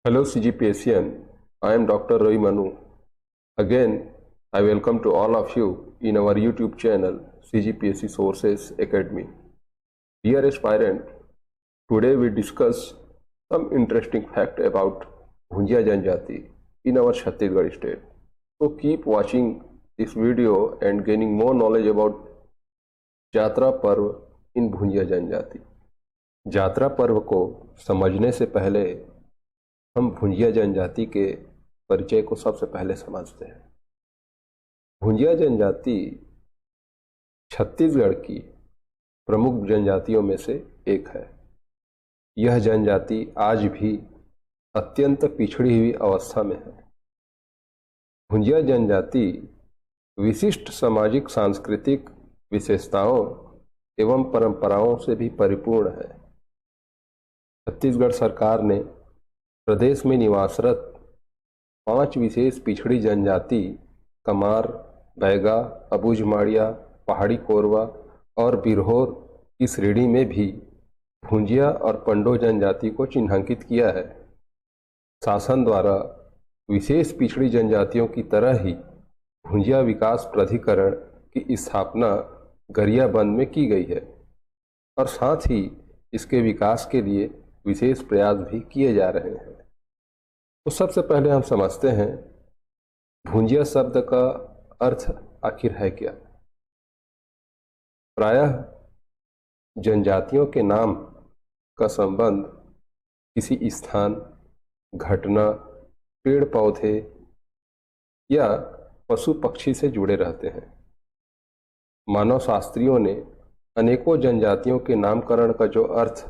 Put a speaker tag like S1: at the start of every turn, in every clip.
S1: Hello CGPSian, I am Dr. Roy Manu. Again, I welcome to all of you in our YouTube channel CGPSC Sources Academy. Dear aspirant, today we discuss some interesting fact about Bhunjia Janjati in our Chhattisgarh state. So keep watching this video and gaining more knowledge about जात्रा पर्व इन भुंजिया जनजाति। जात्रा पर्व को समझने से पहले हम भुंजिया जनजाति के परिचय को सबसे पहले समझते हैं। भुंजिया जनजाति छत्तीसगढ़ की प्रमुख जनजातियों में से एक है। यह जनजाति आज भी अत्यंत पिछड़ी हुई अवस्था में है। भुंजिया जनजाति विशिष्ट सामाजिक सांस्कृतिक विशेषताओं एवं परंपराओं से भी परिपूर्ण है। छत्तीसगढ़ सरकार ने प्रदेश में निवासरत 5 विशेष पिछड़ी जनजाति कमार, बैगा, अबूझमाड़िया, पहाड़ी कोरवा और बिरहोर की श्रेणी में भी भुंजिया और पंडो जनजाति को चिन्हांकित किया है। शासन द्वारा विशेष पिछड़ी जनजातियों की तरह ही भुंजिया विकास प्राधिकरण की स्थापना गरियाबंद में की गई है और साथ ही इसके विकास के लिए विशेष प्रयास भी किए जा रहे हैं। तो सबसे पहले हम समझते हैं भुंजिया शब्द का अर्थ आखिर है क्या। प्रायः जनजातियों के नाम का संबंध किसी स्थान, घटना, पेड़ पौधे या पशु पक्षी से जुड़े रहते हैं। मानव शास्त्रियों ने अनेकों जनजातियों के नामकरण का जो अर्थ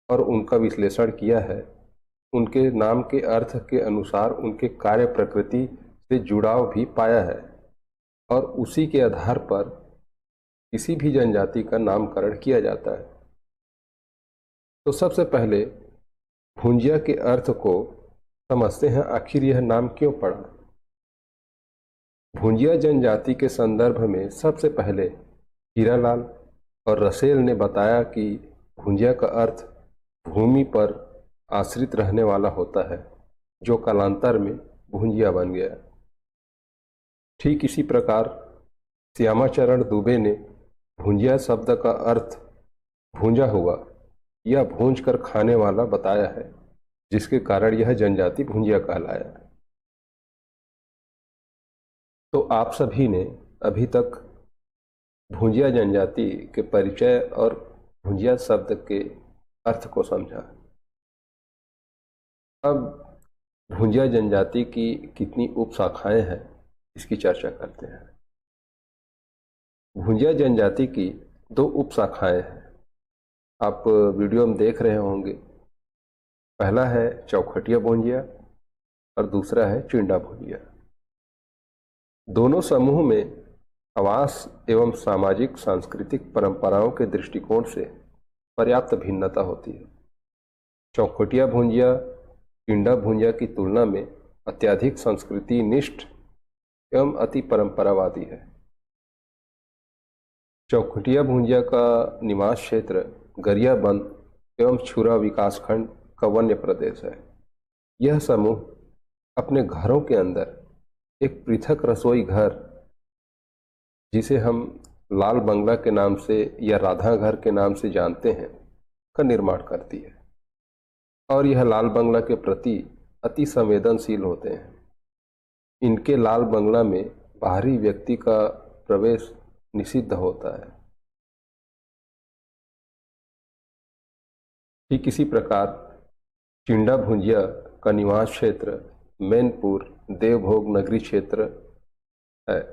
S1: और उनका विश्लेषण किया है, उनके नाम के अर्थ के अनुसार उनके कार्य प्रकृति से जुड़ाव भी पाया है और उसी के आधार पर किसी भी जनजाति का नामकरण किया जाता है। तो सबसे पहले भुंजिया के अर्थ को समझते हैं, आखिर यह नाम क्यों पड़ा। भुंजिया जनजाति के संदर्भ में सबसे पहले हीरालाल और रसेल ने बताया कि भुंजिया का अर्थ भूमि पर आश्रित रहने वाला होता है, जो कालांतर में भुंजिया बन गया। ठीक इसी प्रकार श्यामाचरण दुबे ने भुंजिया शब्द का अर्थ भूंजा हुआ या भूंज कर खाने वाला बताया है, जिसके कारण यह जनजाति भुंजिया कहलाया। तो आप सभी ने अभी तक भुंजिया जनजाति के परिचय और भुंजिया शब्द के अर्थ को समझा। अब भुंजिया जनजाति की कितनी उपशाखाएं हैं, इसकी चर्चा करते हैं। भुंजिया जनजाति की 2 उपशाखाएं हैं। आप वीडियो में देख रहे होंगे। पहला है चौखटिया भुंजिया और दूसरा है चिंडा भुंजिया। दोनों समूह में आवास एवं सामाजिक सांस्कृतिक परंपराओं के दृष्टिकोण से पर्याप्त भिन्नता होती है। चौखटिया भुंजिया चिंडा भुंजिया की तुलना में अत्यधिक संस्कृति निष्ठ एवं अति परंपरावादी है। चौखटिया भुंजिया का निवास क्षेत्र गरियाबंद एवं छुरा विकासखंड का वन्य प्रदेश है। यह समूह अपने घरों के अंदर एक पृथक रसोई घर, जिसे हम लाल बंगला के नाम से या राधा घर के नाम से जानते हैं, का निर्माण करती है और यह लाल बंगला के प्रति अति संवेदनशील होते हैं। इनके लाल बंगला में बाहरी व्यक्ति का प्रवेश निषिद्ध होता है। ठीक इसी प्रकार चिंडा भुंजिया का निवास क्षेत्र मैनपुर देवभोग नगरी क्षेत्र है।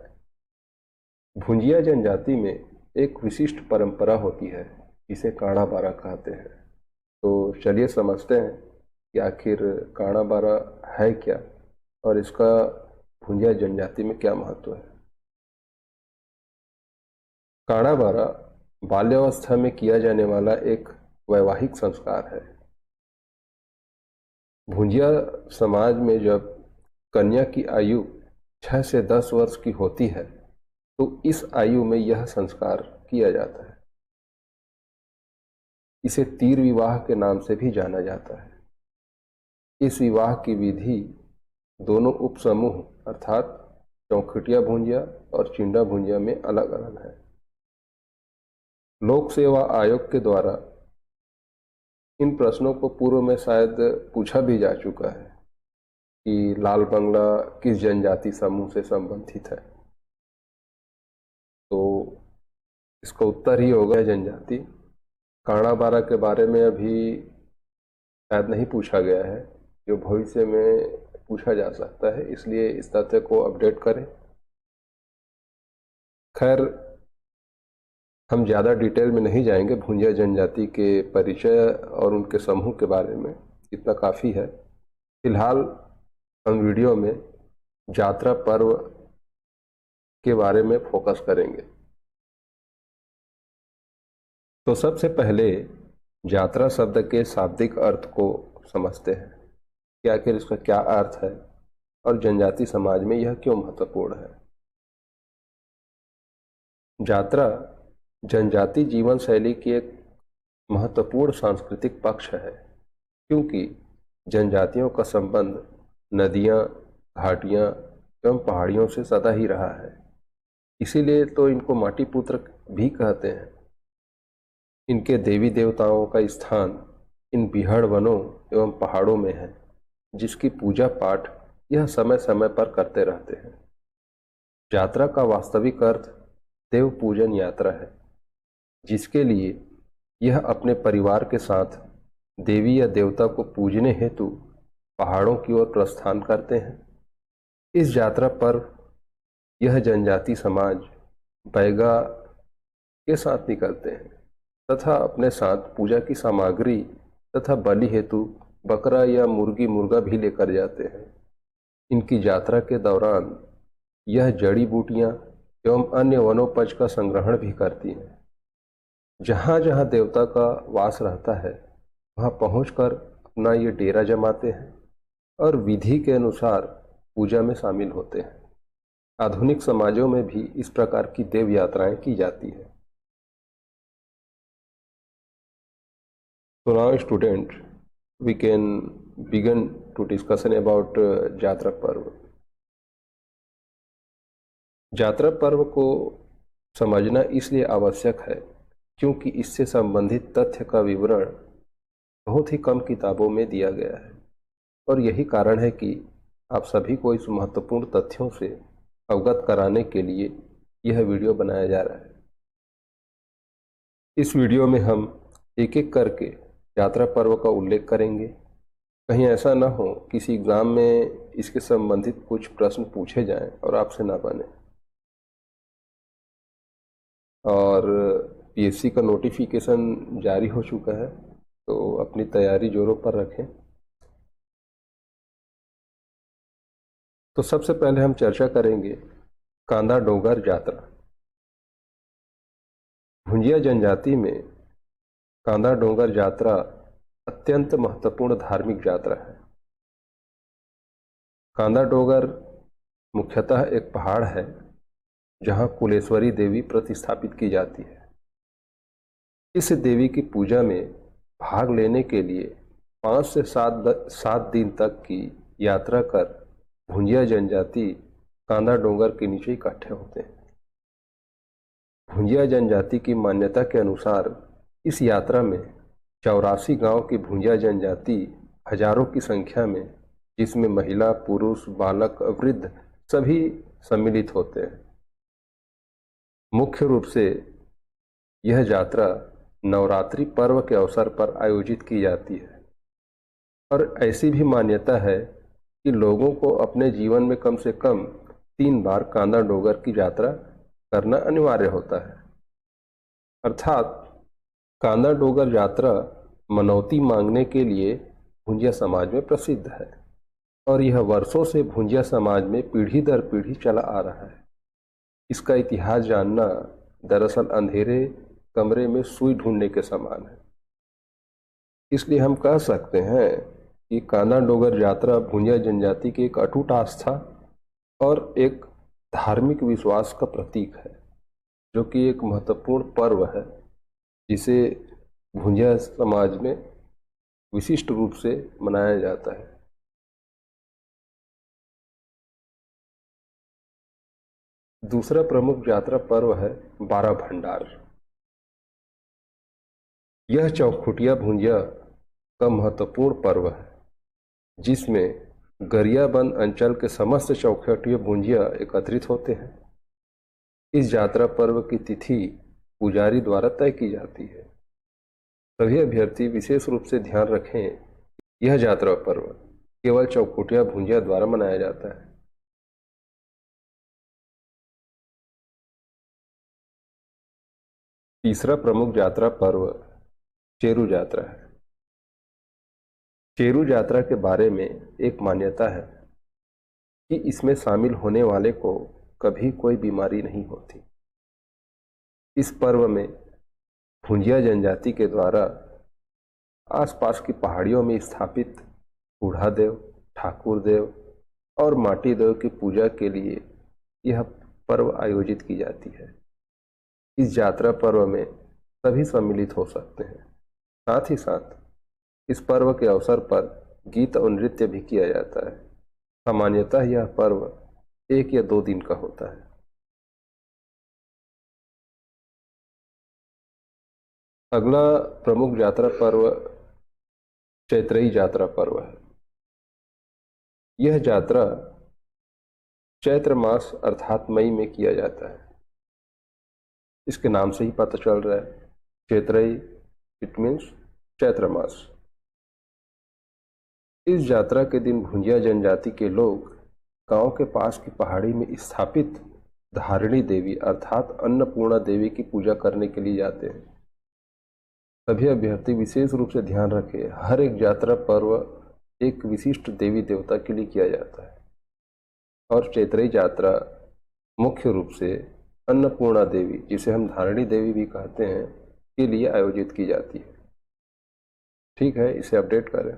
S1: भुंजिया जनजाति में एक विशिष्ट परंपरा होती है, इसे काढ़ा बारा कहते हैं। तो चलिए समझते हैं कि आखिर काढ़ा बारा है क्या और इसका भुंजिया जनजाति में क्या महत्व है। काढ़ा बारा बाल्यावस्था में किया जाने वाला एक वैवाहिक संस्कार है। भुंजिया समाज में जब कन्या की आयु 6 से 10 वर्ष की होती है, तो इस आयु में यह संस्कार किया जाता है। इसे तीर विवाह के नाम से भी जाना जाता है। इस विवाह की विधि दोनों उपसमूह अर्थात चौखटिया भुंजिया और चिंडा भुंजिया में अलग अलग है। लोक सेवा आयोग के द्वारा इन प्रश्नों को पूर्व में शायद पूछा भी जा चुका है कि लाल बंगला किस जनजाति समूह से संबंधित है, तो इसका उत्तर ही होगा जनजाति। काणा बारा के बारे में अभी शायद नहीं पूछा गया है, जो भविष्य में पूछा जा सकता है, इसलिए इस तथ्य को अपडेट करें। खैर, हम ज़्यादा डिटेल में नहीं जाएंगे भुंजिया जनजाति के परिचय और उनके समूह के बारे में, इतना काफ़ी है। फिलहाल हम वीडियो में जात्रा पर्व के बारे में फोकस करेंगे। तो सबसे पहले यात्रा शब्द के शाब्दिक अर्थ को समझते हैं कि आखिर इसका क्या अर्थ है और जनजाति समाज में यह क्यों महत्वपूर्ण है। यात्रा जनजाति जीवन शैली की एक महत्वपूर्ण सांस्कृतिक पक्ष है, क्योंकि जनजातियों का संबंध नदियाँ, घाटियाँ एवं पहाड़ियों से सदा ही रहा है। इसीलिए तो इनको माटी पुत्र भी कहते हैं। इनके देवी देवताओं का स्थान इन बिहड़ वनों एवं पहाड़ों में है, जिसकी पूजा पाठ यह समय समय पर करते रहते हैं। यात्रा का वास्तविक अर्थ देव पूजन यात्रा है, जिसके लिए यह अपने परिवार के साथ देवी या देवता को पूजने हेतु पहाड़ों की ओर प्रस्थान करते हैं। इस यात्रा पर यह जनजाति समाज बैगा के साथ निकलते हैं तथा अपने साथ पूजा की सामग्री तथा बलि हेतु बकरा या मुर्गी मुर्गा भी लेकर जाते हैं। इनकी यात्रा के दौरान यह जड़ी बूटियां एवं अन्य वनोपज का संग्रहण भी करती हैं। जहाँ जहाँ देवता का वास रहता है वहाँ पहुंचकर अपना ये डेरा जमाते हैं और विधि के अनुसार पूजा में शामिल होते हैं। आधुनिक समाजों में भी इस प्रकार की देव यात्राएं की जाती है। So now student, we can begin to discussion about जात्रा पर्व। जात्रा पर्व को समझना इसलिए आवश्यक है क्योंकि इससे संबंधित तथ्य का विवरण बहुत ही कम किताबों में दिया गया है, और यही कारण है कि आप सभी को इस महत्वपूर्ण तथ्यों से अवगत कराने के लिए यह वीडियो बनाया जा रहा है। इस वीडियो में हम एक एक करके यात्रा पर्व का उल्लेख करेंगे। कहीं ऐसा ना हो किसी एग्जाम में इसके संबंधित कुछ प्रश्न पूछे जाएं और आपसे ना बने। और पीएससी का नोटिफिकेशन जारी हो चुका है, तो अपनी तैयारी जोरों पर रखें। तो सबसे पहले हम चर्चा करेंगे कांदा डोंगर यात्रा। भुंजिया जनजाति में कांदा डोंगर यात्रा अत्यंत महत्वपूर्ण धार्मिक यात्रा है। कांदा डोंगर मुख्यतः एक पहाड़ है जहां कुलेश्वरी देवी प्रतिस्थापित की जाती है। इस देवी की पूजा में भाग लेने के लिए 5 से 7 दिन तक की यात्रा कर भुंजिया जनजाति कांदा डोंगर के नीचे इकट्ठे होते हैं। भुंजिया जनजाति की मान्यता के अनुसार इस यात्रा में 84 गांव की भुंजिया जनजाति हजारों की संख्या में, जिसमें महिला, पुरुष, बालक, वृद्ध सभी सम्मिलित होते हैं। मुख्य रूप से यह यात्रा नवरात्रि पर्व के अवसर पर आयोजित की जाती है, और ऐसी भी मान्यता है कि लोगों को अपने जीवन में कम से कम 3 बार कांदा डोंगर की यात्रा करना अनिवार्य होता है। अर्थात कांदा डोंगर यात्रा मनौती मांगने के लिए भुंजिया समाज में प्रसिद्ध है, और यह वर्षों से भुंजिया समाज में पीढ़ी दर पीढ़ी चला आ रहा है। इसका इतिहास जानना दरअसल अंधेरे कमरे में सुई ढूंढने के समान है। इसलिए हम कह सकते हैं कि कांदा डोंगर यात्रा भुंजिया जनजाति की एक अटूट आस्था और एक धार्मिक विश्वास का प्रतीक है, जो कि एक महत्वपूर्ण पर्व है जिसे भुंजिया समाज में विशिष्ट रूप से मनाया जाता है। दूसरा प्रमुख यात्रा पर्व है बारह भंडार। यह चौखुटिया भुंजिया का महत्वपूर्ण पर्व है, जिसमें गरियाबंद अंचल के समस्त चौखुटिया भुंजिया एकत्रित होते हैं। इस यात्रा पर्व की तिथि पुजारी द्वारा तय की जाती है। सभी अभ्यर्थी विशेष रूप से ध्यान रखें, यह यात्रा पर्व केवल चौखुटिया भुंजिया द्वारा मनाया जाता है। तीसरा प्रमुख यात्रा पर्व चेरू यात्रा है। चेरू यात्रा के बारे में एक मान्यता है कि इसमें शामिल होने वाले को कभी कोई बीमारी नहीं होती। इस पर्व में भुंजिया जनजाति के द्वारा आसपास की पहाड़ियों में स्थापित बूढ़ा देव, ठाकुर देव और माटी देव की पूजा के लिए यह पर्व आयोजित की जाती है। इस यात्रा पर्व में सभी सम्मिलित हो सकते हैं। साथ ही साथ इस पर्व के अवसर पर गीत और नृत्य भी किया जाता है। सामान्यतः यह पर्व 1 या 2 दिन का होता है। अगला प्रमुख यात्रा पर्व चैत्रई यात्रा पर्व है। यह यात्रा चैत्र मास अर्थात मई में किया जाता है। इसके नाम से ही पता चल रहा है, चैत्रई, इट मीन्स चैत्र मास। इस यात्रा के दिन भुंजिया जनजाति के लोग गांव के पास की पहाड़ी में स्थापित धारिणी देवी अर्थात अन्नपूर्णा देवी की पूजा करने के लिए जाते हैं। सभी अभ्यर्थी विशेष रूप से ध्यान रखें, हर एक यात्रा पर्व एक विशिष्ट देवी देवता के लिए किया जाता है और चैत्रई यात्रा मुख्य रूप से अन्नपूर्णा देवी, जिसे हम धारिणी देवी भी कहते हैं, के लिए आयोजित की जाती है। ठीक है, इसे अपडेट करें।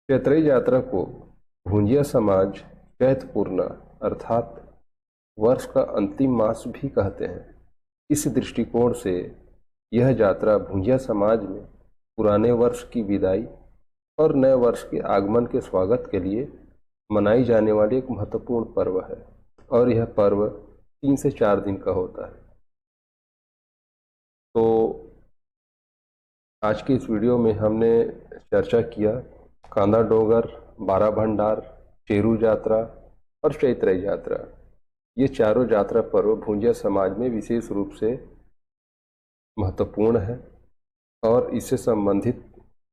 S1: चैत्रई यात्रा को भुंजिया समाज चैत्र पूर्णा अर्थात वर्ष का अंतिम मास भी कहते हैं। इस दृष्टिकोण से यह यात्रा भुंजिया समाज में पुराने वर्ष की विदाई और नए वर्ष के आगमन के स्वागत के लिए मनाई जाने वाली एक महत्वपूर्ण पर्व है और यह पर्व 3 से 4 दिन का होता है। तो आज की इस वीडियो में हमने चर्चा किया कांदा डोंगर, बारह भंडार, चेरू यात्रा और चैत्रई यात्रा। ये चारों यात्रा पर्व भुंजिया समाज में विशेष रूप से महत्वपूर्ण है और इससे संबंधित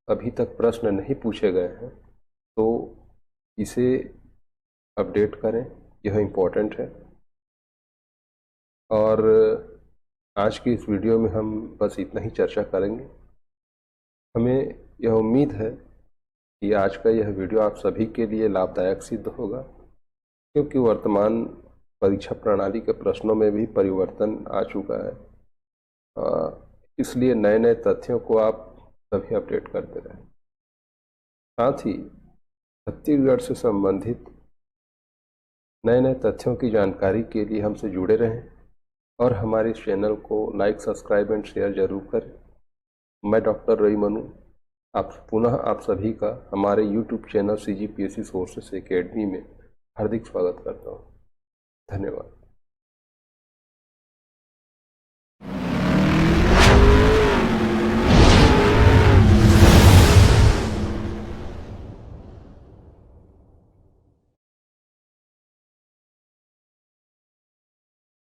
S1: अभी तक प्रश्न नहीं पूछे गए हैं, तो इसे अपडेट करें, यह इम्पोर्टेंट है। और आज की इस वीडियो में हम बस इतना ही चर्चा करेंगे। हमें यह उम्मीद है कि आज का यह वीडियो आप सभी के लिए लाभदायक सिद्ध होगा, क्योंकि वर्तमान परीक्षा प्रणाली के प्रश्नों में भी परिवर्तन आ चुका है। इसलिए नए नए तथ्यों को आप सभी अपडेट करते रहें। साथ ही छत्तीसगढ़ से संबंधित नए नए तथ्यों की जानकारी के लिए हमसे जुड़े रहें और हमारे इस चैनल को लाइक, सब्सक्राइब एंड शेयर जरूर करें। मैं डॉक्टर रवि मनु पुनः आप सभी का हमारे YouTube channel CGPSC sources academy में हार्दिक स्वागत करता हूँ। धन्यवाद।